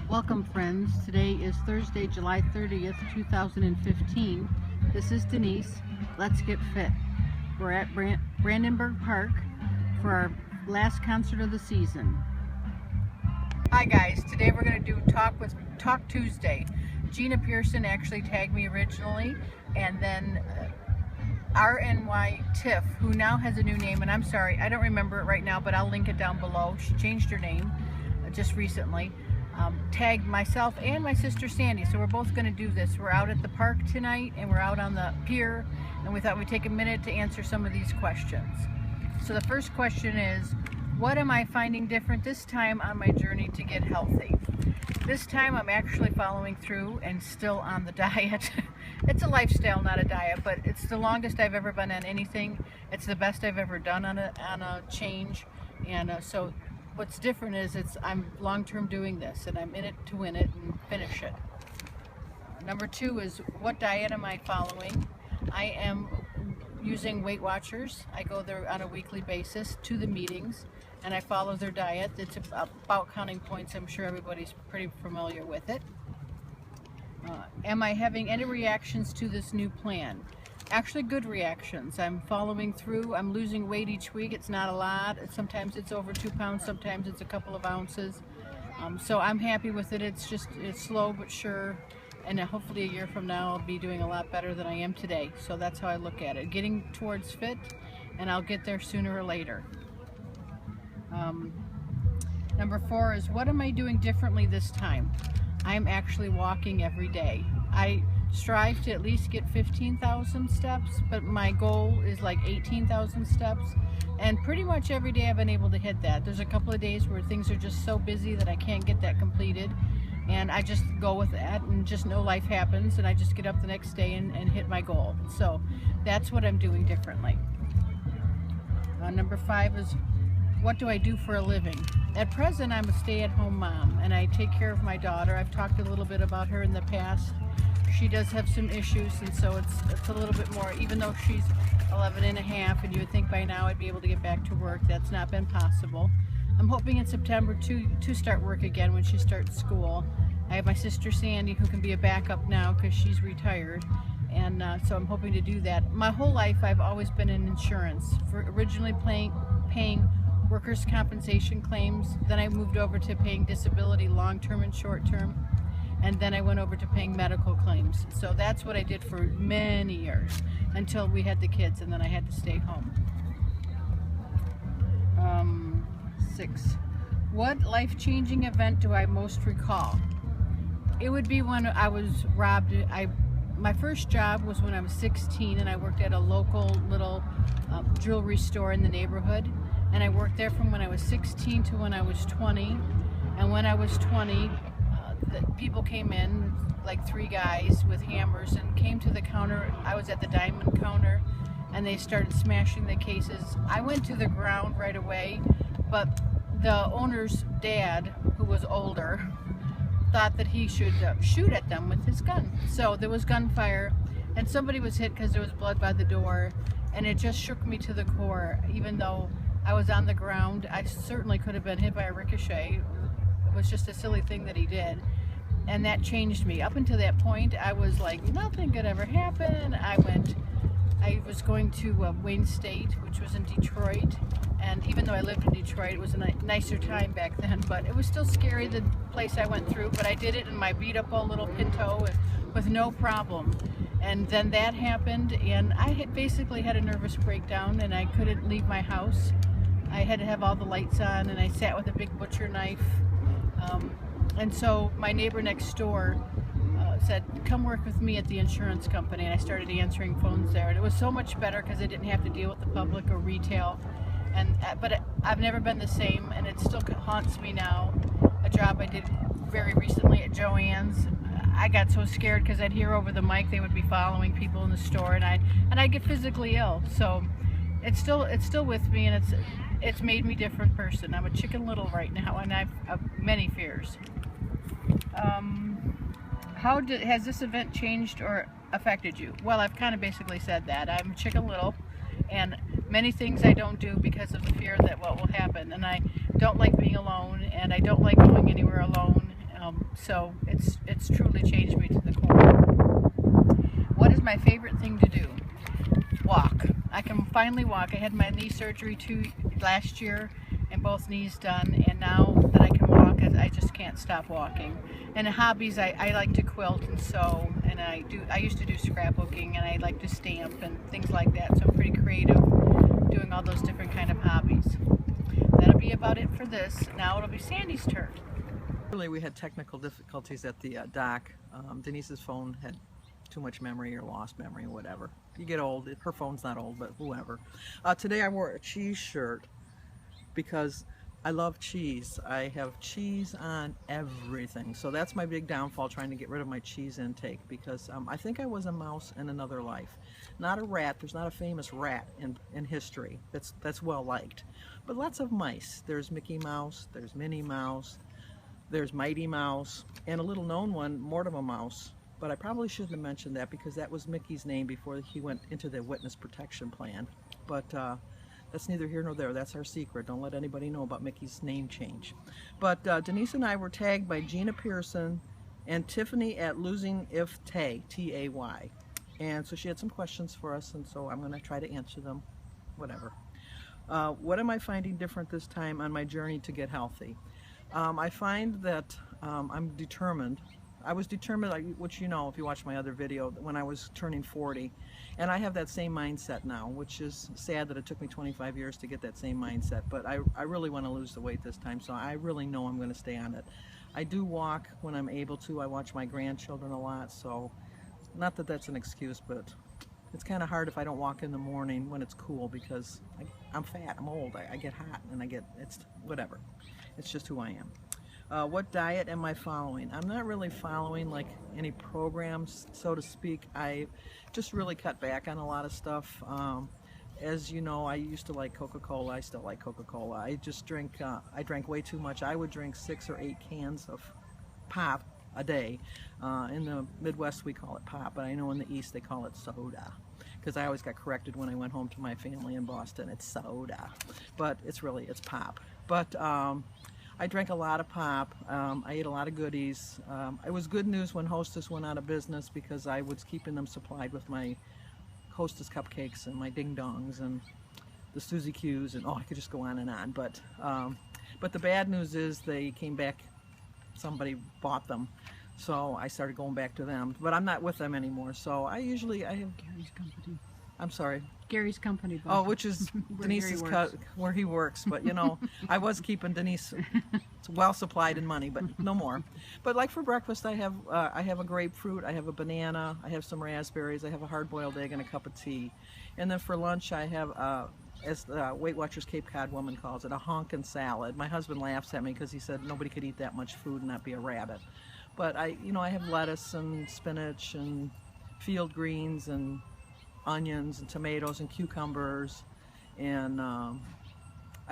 Welcome friends, today is Thursday, July 30th, 2015. This is Denise. Let's get fit. We're at Brandenburg Park for our last concert of the season. Hi guys, today we're going to do Talk Tuesday. Gina Pearson actually tagged me originally, and then RNY Tiff, who now has a new name, and I'm sorry, I don't remember it right now, but I'll link it down below. She changed her name just recently. Tagged myself and my sister Sandy, so we're both going to do this. We're out at the park tonight and we're out on the pier, and we thought we'd take a minute to answer some of these questions. So the first question is, what am I finding different this time on my journey to get healthy? This time I'm actually following through and still on the diet. It's a lifestyle, not a diet, but it's the longest I've ever been on anything. It's the best I've ever done on a change, and so what's different is I'm long-term doing this, and I'm in it to win it and finish it. Number two is, what diet am I following? I am using Weight Watchers. I go there on a weekly basis to the meetings, and I follow their diet. It's about counting points. I'm sure everybody's pretty familiar with it. Am I having any reactions to this new plan? Actually, good reactions. I'm following through. I'm losing weight each week. It's not a lot. Sometimes it's over 2 pounds. Sometimes it's a couple of ounces. So I'm happy with it. It's slow but sure. And hopefully a year from now I'll be doing a lot better than I am today. So that's how I look at it. Getting towards fit, and I'll get there sooner or later. Number four is, what am I doing differently this time? I'm actually walking every day. I strive to at least get 15,000 steps, but my goal is like 18,000 steps, and pretty much every day I've been able to hit that. There's a couple of days where things are just so busy that I can't get that completed, and I just go with that and just know life happens, and I just get up the next day and hit my goal. So that's what I'm doing differently. Number five is, what do I do for a living? At present, I'm a stay-at-home mom, and I take care of my daughter. I've talked a little bit about her in the past. She does have some issues, and so it's a little bit more, even though she's 11 and a half, and you would think by now I'd be able to get back to work. That's not been possible. I'm hoping in September to start work again when she starts school. I have my sister Sandy, who can be a backup now because she's retired, and so I'm hoping to do that. My whole life I've always been in insurance, originally paying workers' compensation claims, then I moved over to paying disability long-term and short-term, and then I went over to paying medical claims. So that's what I did for many years until we had the kids, and then I had to stay home. 6. What life-changing event do I most recall? It would be when I was robbed. My first job was when I was 16, and I worked at a local little jewelry store in the neighborhood, and I worked there from when I was 16 to when I was 20. And when I was 20, the people came in, like 3 guys with hammers, and came to the counter. I was at the diamond counter, and they started smashing the cases. I went to the ground right away, but the owner's dad, who was older, thought that he should shoot at them with his gun. So there was gunfire, and somebody was hit because there was blood by the door, and it just shook me to the core. Even though I was on the ground, I certainly could have been hit by a ricochet. It was just a silly thing that he did, and that changed me. Up until that point, I was like, nothing could ever happen. I was going to Wayne State, which was in Detroit, and even though I lived in Detroit, it was a nicer time back then, but it was still scary, the place I went through, but I did it in my beat-up old little Pinto with no problem. And then that happened, and I basically had a nervous breakdown, and I couldn't leave my house. I had to have all the lights on, and I sat with a big butcher knife. And so my neighbor next door said, come work with me at the insurance company, and I started answering phones there, and it was so much better because I didn't have to deal with the public or retail. But I've never been the same, and it still haunts me now. A job I did very recently at Joann's, I got so scared because I'd hear over the mic they would be following people in the store, and I'd get physically ill. So it's still with me, and it's made me a different person. I'm a Chicken Little right now, and I've many fears. How has this event changed or affected you? Well, I've kind of basically said that. I'm Chicken Little, and many things I don't do because of the fear that what will happen, and I don't like being alone, and I don't like going anywhere alone. So it's truly changed me to the core. What is my favorite thing to do? Walk. I can finally walk. I had my knee surgery last year and both knees done, and now that I can walk, I just can't stop walking. And hobbies, I like to quilt and sew, and I used to do scrapbooking, and I like to stamp and things like that, so I'm pretty creative doing all those different kind of hobbies. That'll be about it for this. Now it'll be Sandy's turn. Really, we had technical difficulties at the dock. Denise's phone had too much memory or lost memory or whatever. You get old. Her phone's not old, but whoever. Today I wore a cheese shirt because I love cheese. I have cheese on everything. So that's my big downfall, trying to get rid of my cheese intake, because I think I was a mouse in another life. Not a rat. There's not a famous rat in history that's well liked. But lots of mice. There's Mickey Mouse, there's Minnie Mouse, there's Mighty Mouse, and a little known one, Mortimer Mouse. But I probably shouldn't have mentioned that because that was Mickey's name before he went into the witness protection plan. But that's neither here nor there. That's our secret. Don't let anybody know about Mickey's name change. But Denise and I were tagged by Gina Pearson and Tiffany at Losing ifTay, T-A-Y. And so she had some questions for us, and so I'm going to try to answer them, whatever. What am I finding different this time on my journey to get healthy? I find that I'm determined. I was determined, which you know if you watch my other video, when I was turning 40. And I have that same mindset now, which is sad that it took me 25 years to get that same mindset. But I really want to lose the weight this time, so I really know I'm going to stay on it. I do walk when I'm able to. I watch my grandchildren a lot, so not that that's an excuse, but it's kind of hard if I don't walk in the morning when it's cool, because I'm fat, I'm old, I get hot, and it's whatever. It's just who I am. What diet am I following? I'm not really following like any programs, so to speak. I just really cut back on a lot of stuff. As you know, I used to like Coca-Cola. I still like Coca-Cola. I drank way too much. I would drink 6 or 8 cans of pop a day. In the Midwest we call it pop, but I know in the East they call it soda, because I always got corrected when I went home to my family in Boston. It's soda, but it's pop. But I drank a lot of pop. I ate a lot of goodies. It was good news when Hostess went out of business, because I was keeping them supplied with my Hostess cupcakes and my ding dongs and the Suzy Q's, and I could just go on and on. But the bad news is they came back. Somebody bought them, so I started going back to them. But I'm not with them anymore. So I have Gary's company. I'm sorry. Gary's company. Oh, which is Denise's where he works. But you know, I was keeping Denise well supplied in money, but no more. But like for breakfast, I have a grapefruit, I have a banana, I have some raspberries, I have a hard-boiled egg and a cup of tea. And then for lunch, I have, as the Weight Watchers Cape Cod woman calls it, a honkin' salad. My husband laughs at me because he said nobody could eat that much food and not be a rabbit. But I have lettuce and spinach and field greens and onions and tomatoes and cucumbers and